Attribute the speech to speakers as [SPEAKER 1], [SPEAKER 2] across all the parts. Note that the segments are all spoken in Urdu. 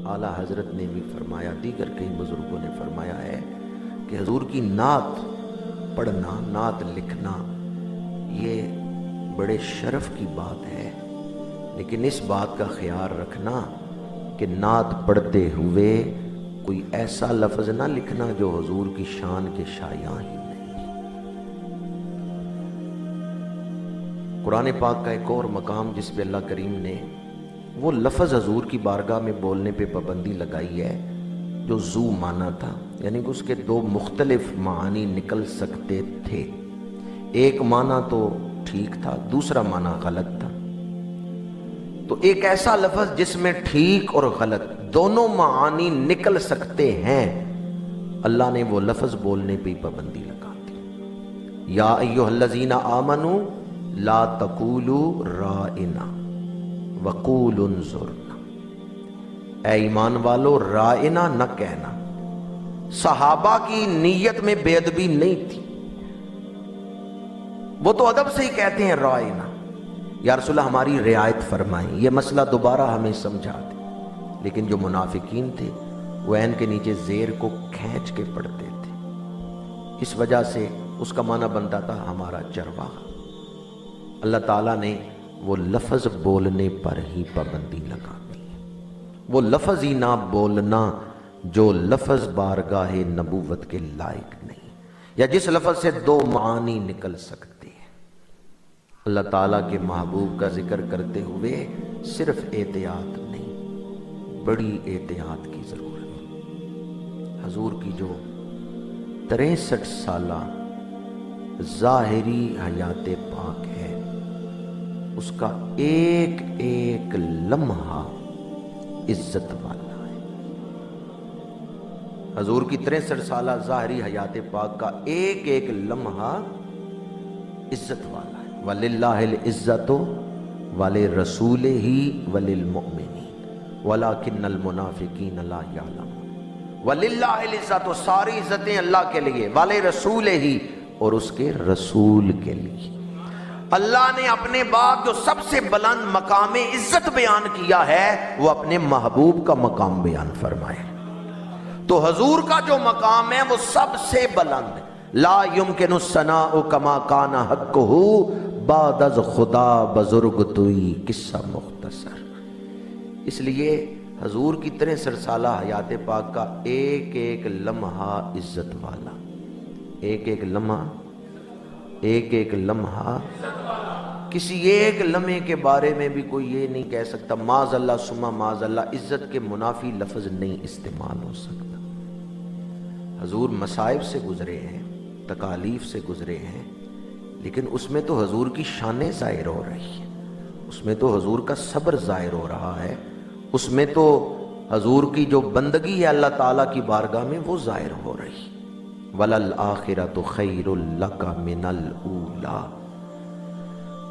[SPEAKER 1] اعلیٰ حضرت نے بھی فرمایا، دیگر کئی بزرگوں نے فرمایا ہے کہ حضور کی نعت پڑھنا، نعت لکھنا یہ بڑے شرف کی بات ہے، لیکن اس بات کا خیال رکھنا کہ نعت پڑھتے ہوئے کوئی ایسا لفظ نہ لکھنا جو حضور کی شان کے شایان ہی نہیں۔ قرآن پاک کا ایک اور مقام جس پہ اللہ کریم نے وہ لفظ حضور کی بارگاہ میں بولنے پہ پابندی لگائی ہے جو ذو معنی تھا، یعنی کہ اس کے دو مختلف معنی نکل سکتے تھے، ایک معنی تو ٹھیک تھا، دوسرا معنی غلط تھا۔ تو ایک ایسا لفظ جس میں ٹھیک اور غلط دونوں معانی نکل سکتے ہیں، اللہ نے وہ لفظ بولنے پہ پابندی لگا دی۔ یا ایھا الذین آمنوا لا تقولوا رائنا وقولوا انظرنا، اے ایمان والو رائنا نہ کہنا۔ صحابہ کی نیت میں بے ادبی نہیں تھی، وہ تو ادب سے ہی کہتے ہیں رائنا، یا رسول اللہ ہماری رعایت فرمائیں، یہ مسئلہ دوبارہ ہمیں سمجھا دیں۔ لیکن جو منافقین تھے وہ عین کے نیچے زیر کو کھینچ کے پڑھتے تھے، اس وجہ سے اس کا معنی بنتا تھا ہمارا چرواہا۔ اللہ تعالیٰ نے وہ لفظ بولنے پر ہی پابندی لگا دی، وہ لفظ ہی نہ بولنا جو لفظ بارگاہ نبوت کے لائق نہیں، یا جس لفظ سے دو معانی نکل سکتے ہیں۔ اللہ تعالیٰ کے محبوب کا ذکر کرتے ہوئے صرف احتیاط نہیں، بڑی احتیاط کی ضرورت ہے۔ حضور کی جو 63 سالہ ظاہری حیات پاک ہے، اس کا ایک ایک لمحہ عزت والا ہے۔ حضور کی 63 سالہ ظاہری حیات پاک کا ایک ایک لمحہ عزت والا ہے۔ وَلِلَّهِ الْعِزَّةُ وَلِرَسُولِهِ وَلِلْمُؤْمِنِينَ وَلَكِنَّ الْمُنَافِقِينَ لَا يَعْلَمُونَ۔ وَلِلَّهِ الْعِزَّةُ، ساری عزتیں اللہ کے لیے، وَلِرَسُولِهِ، اور اس کے رسول کے لیے۔ اللہ نے اپنے بعد جو سب سے بلند مقام عزت بیان کیا ہے وہ اپنے محبوب کا مقام بیان فرمائے، تو حضور کا جو مقام ہے وہ سب سے بلند ہے۔ لا يمكن الثناء كما كان حقه بعد از خدا بزرگ توئی، قصہ مختصر۔ اس لیے حضور کی 63 سالہ حیات پاک کا ایک ایک لمحہ عزت والا، ایک ایک لمحہ، ایک ایک لمحہ، کسی ایک لمحے کے بارے میں بھی کوئی یہ نہیں کہہ سکتا معاذ اللہ ثم معاذ اللہ، عزت کے منافی لفظ نہیں استعمال ہو سکتا۔ حضور مصائب سے گزرے ہیں، تکالیف سے گزرے ہیں، لیکن اس میں تو حضور کی شانیں ظاہر ہو رہی ہیں، اس میں تو حضور کا صبر ظاہر ہو رہا ہے، اس میں تو حضور کی جو بندگی ہے اللہ تعالیٰ کی بارگاہ میں وہ ظاہر ہو رہی ہے۔ وَلَلْآخِرَةُ خَيْرٌ لَكَ مِنَ الْأُولَىٰ،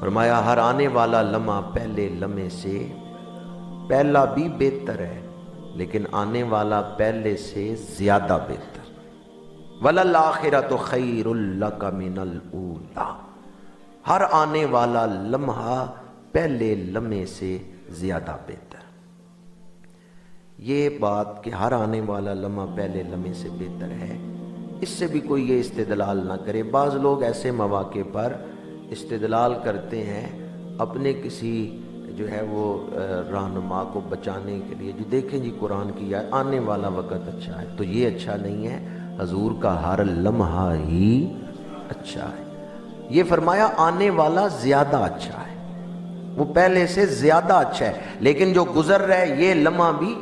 [SPEAKER 1] فرمایا ہر آنے والا لمحہ پہلے لمحے سے، پہلا بھی بہتر ہے لیکن آنے والا پہلے سے زیادہ بہتر۔ وَلَلْآخِرَةُ خَيْرٌ لَكَ مِنَ الْأُولَىٰ، ہر آنے والا لمحہ پہلے لمحے سے زیادہ بہتر۔ یہ بات کہ ہر آنے والا لمحہ پہلے لمحے سے بہتر ہے، اس سے بھی کوئی یہ استدلال نہ کرے۔ بعض لوگ ایسے مواقع پر استدلال کرتے ہیں اپنے کسی جو ہے وہ رہنما کو بچانے کے لیے، جو دیکھیں جی قرآن کی ہے آنے والا وقت اچھا ہے، تو یہ اچھا نہیں ہے، حضور کا ہر لمحہ ہی اچھا ہے۔ یہ فرمایا آنے والا زیادہ اچھا ہے، وہ پہلے سے زیادہ اچھا ہے، لیکن جو گزر رہا ہے یہ لمحہ بھی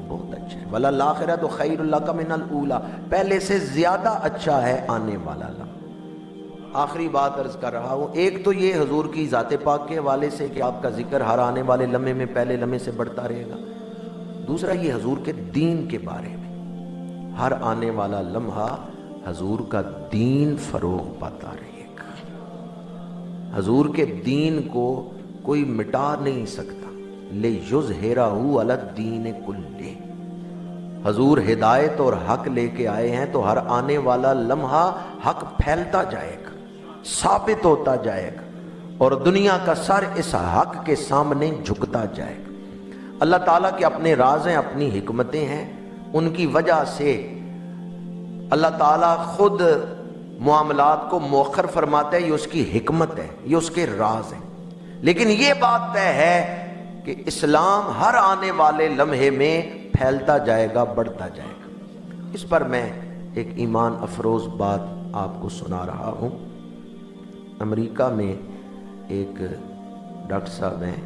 [SPEAKER 1] بہت اچھا ہے۔ وَلَلْآخِرَةُ خَيْرٌ لَكَ مِنَ الْأُولَىٰ، پہلے سے زیادہ اچھا ہے آنے والا لمحہ۔ آخری بات عرض کر رہا ہوں، ایک تو یہ حضور کی ذات پاک کے حوالے سے کہ آپ کا ذکر ہر آنے والے لمحے میں پہلے لمحے سے بڑھتا رہے گا، دوسرا یہ حضور کے دین کے بارے میں، ہر آنے والا لمحہ حضور کا دین فروغ پاتا رہے گا۔ حضور کے دین کو کوئی مٹا نہیں سکتا، لِیُظْہِرَہُ عَلَى الدِّینِ کُلِّهِ، حضور ہدایت اور حق لے کے آئے ہیں تو ہر آنے والا لمحہ حق پھیلتا جائے گا، ثابت ہوتا جائے گا، اور دنیا کا سر اس حق کے سامنے جھکتا جائے گا۔ اللہ تعالیٰ کے اپنے راز ہیں، اپنی حکمتیں ہیں، ان کی وجہ سے اللہ تعالیٰ خود معاملات کو مؤخر فرماتا ہے، یہ اس کی حکمت ہے، یہ اس کے راز ہیں۔ لیکن یہ بات طے ہے کہ اسلام ہر آنے والے لمحے میں پھیلتا جائے گا، بڑھتا جائے گا۔ اس پر میں ایک ایمان افروز بات آپ کو سنا رہا ہوں۔ امریکہ میں ایک ڈاکٹر صاحب ہیں،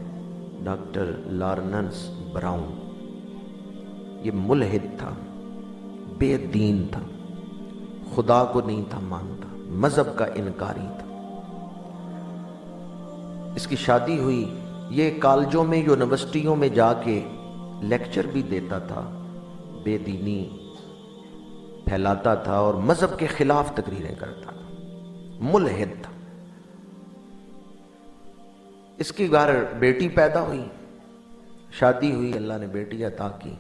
[SPEAKER 1] ڈاکٹر لارنس براؤن۔ یہ ملحد تھا، بے دین تھا، خدا کو نہیں تھا مانتا، مذہب کا انکاری تھا۔ اس کی شادی ہوئی، یہ کالجوں میں، یونیورسٹیوں میں جا کے لیکچر بھی دیتا تھا، بے دینی پھیلاتا تھا اور مذہب کے خلاف تقریریں کرتا تھا، ملحد تھا۔ اس کی گھر بیٹی پیدا ہوئی، شادی ہوئی، اللہ نے بیٹی عطا کی۔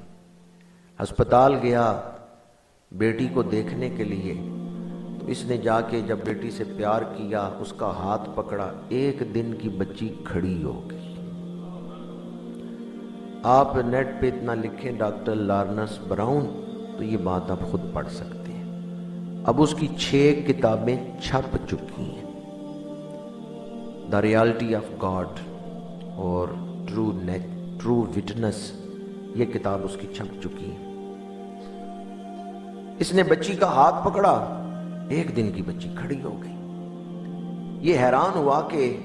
[SPEAKER 1] ہسپتال گیا بیٹی کو دیکھنے کے لیے، تو اس نے جا کے جب بیٹی سے پیار کیا، اس کا ہاتھ پکڑا، 1 دن کی بچی کھڑی ہو گئی۔ آپ نیٹ پہ اتنا لکھیں ڈاکٹر لارنس براؤن تو یہ بات آپ خود پڑھ سکتے ہیں۔ اب اس کی 6 کتابیں چھپ چکی ہیں، دا ریالٹی آف گاڈ اور ٹرو وٹنس، یہ کتاب اس کی چھپ چکی ہے۔ اس نے بچی کا ہاتھ پکڑا، 1 دن کی بچی کھڑی ہو گئی۔ یہ حیران ہوا کہ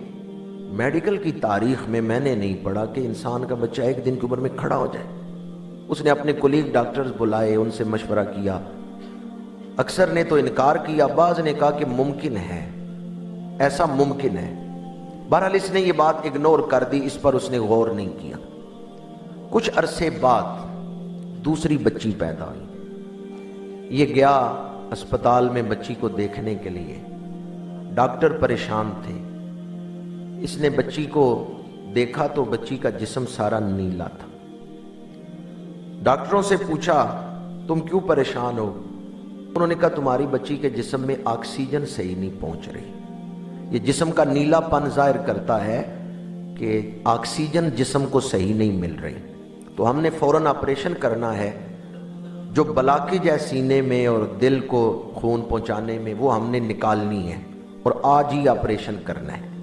[SPEAKER 1] میڈیکل کی تاریخ میں نے نہیں پڑھا کہ انسان کا بچہ 1 دن کی عمر میں کھڑا ہو جائے۔ اس نے اپنے کولیگ ڈاکٹرز بلائے، ان سے مشورہ کیا، اکثر نے تو انکار کیا، بعض نے کہا کہ ممکن ہے، ایسا ممکن ہے۔ بہرحال اس نے یہ بات اگنور کر دی، اس پر اس نے غور نہیں کیا۔ کچھ عرصے بعد دوسری بچی پیدا ہوئی۔ یہ گیا اسپتال میں بچی کو دیکھنے کے لیے، ڈاکٹر پریشان تھے۔ اس نے بچی کو دیکھا تو بچی کا جسم سارا نیلا تھا۔ ڈاکٹروں سے پوچھا تم کیوں پریشان ہو؟ انہوں نے کہا تمہاری بچی کے جسم میں آکسیجن صحیح نہیں پہنچ رہی۔ یہ جسم کا نیلا پن ظاہر کرتا ہے کہ آکسیجن جسم کو صحیح نہیں مل رہی، تو ہم نے فوراً آپریشن کرنا ہے۔ جو بلاکیج ہے سینے میں اور دل کو خون پہنچانے میں، وہ ہم نے نکالنی ہے اور آج ہی آپریشن کرنا ہے۔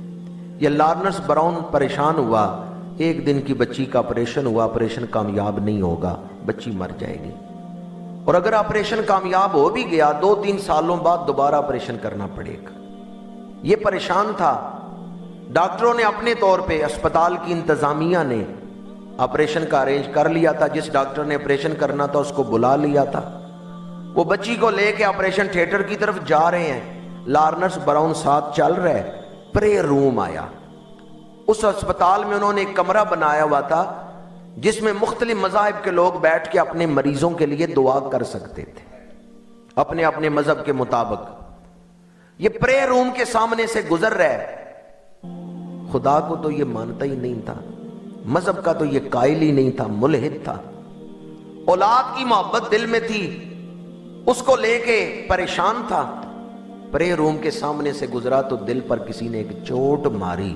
[SPEAKER 1] یہ لارنس براؤن پریشان ہوا، 1 دن کی بچی کا آپریشن ہوا، آپریشن کامیاب نہیں ہوگا، بچی مر جائے گی۔ اور اگر آپریشن کامیاب ہو بھی گیا، 2-3 سالوں بعد دوبارہ آپریشن کرنا پڑے گا۔ یہ پریشان تھا۔ ڈاکٹروں نے اپنے طور پہ، اسپتال کی انتظامیہ نے آپریشن کا ارینج کر لیا تھا، جس ڈاکٹر نے آپریشن کرنا تھا اس کو بلا لیا تھا۔ وہ بچی کو لے کے آپریشن تھیٹر کی طرف جا رہے ہیں، لارنس براؤن ساتھ چل رہا ہے۔ پریئر روم آیا، اس اسپتال میں انہوں نے ایک کمرہ بنایا ہوا تھا جس میں مختلف مذاہب کے لوگ بیٹھ کے اپنے مریضوں کے لیے دعا کر سکتے تھے، اپنے اپنے مذہب کے مطابق۔ یہ پریئر روم کے سامنے سے گزر رہا ہے۔ خدا کو تو یہ مانتا ہی نہیں تھا، مذہب کا تو یہ قائل ہی نہیں تھا، ملحد تھا۔ اولاد کی محبت دل میں تھی، اس کو لے کے پریشان تھا۔ پریئر روم کے سامنے سے گزرا تو دل پر کسی نے ایک چوٹ ماری،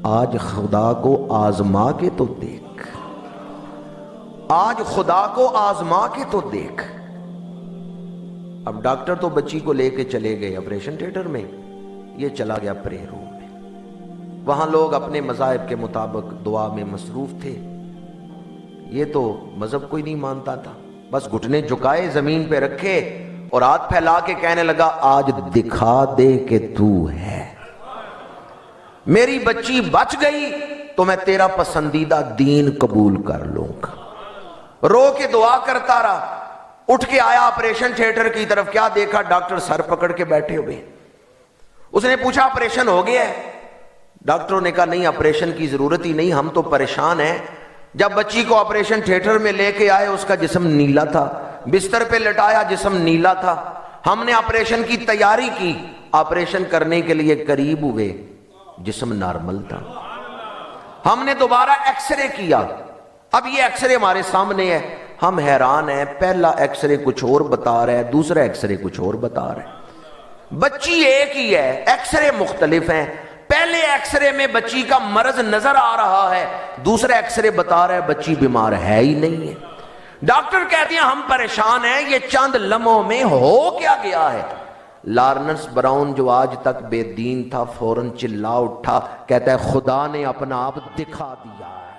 [SPEAKER 1] آج خدا کو آزما کے تو دیکھ، آج خدا کو آزما کے تو دیکھ۔ اب ڈاکٹر تو بچی کو لے کے چلے گئے آپریشن تھیٹر میں، یہ چلا گیا پریئر روم میں۔ وہاں لوگ اپنے مذاہب کے مطابق دعا میں مصروف تھے۔ یہ تو مذہب کوئی نہیں مانتا تھا، بس گھٹنے جھکائے زمین پہ رکھے اور ہاتھ پھیلا کے کہنے لگا آج دکھا دے کہ تو ہے، میری بچی بچ گئی تو میں تیرا پسندیدہ دین قبول کر لوں گا۔ رو کے دعا کرتا رہا، اٹھ کے آیا آپریشن تھیٹر کی طرف، کیا دیکھا؟ ڈاکٹر سر پکڑ کے بیٹھے ہوئے۔ اس نے پوچھا آپریشن ہو گیا ہے؟ ڈاکٹروں نے کہا نہیں، آپریشن کی ضرورت ہی نہیں، ہم تو پریشان ہیں۔ جب بچی کو آپریشن تھیٹر میں لے کے آئے اس کا جسم نیلا تھا، بستر پہ لٹایا جسم نیلا تھا۔ ہم نے آپریشن کی تیاری کی، آپریشن کرنے کے لیے قریب ہوئے، جسم نارمل تھا۔ ہم نے دوبارہ ایکس رے کیا، اب یہ ایکس رے ہمارے سامنے ہے، ہم حیران ہیں، پہلا ایکس رے کچھ اور بتا رہا ہے، دوسرا ایکس رے کچھ اور بتا رہا ہے۔ بچی ایک ہی ہے، ایکس رے مختلف ہیں۔ پہلے ایکس رے میں بچی کا مرض نظر آ رہا ہے، دوسرا ایکس رے بتا رہا ہے بچی بیمار ہے ہی نہیں ہے۔ ڈاکٹر کہتے ہیں ہم پریشان ہیں، یہ چند لمحوں میں ہو کیا گیا ہے۔ لارنس براؤن جو آج تک بے دین تھا فوراً چلا اٹھا، کہتا ہے خدا نے اپنا آپ دکھا دیا ہے۔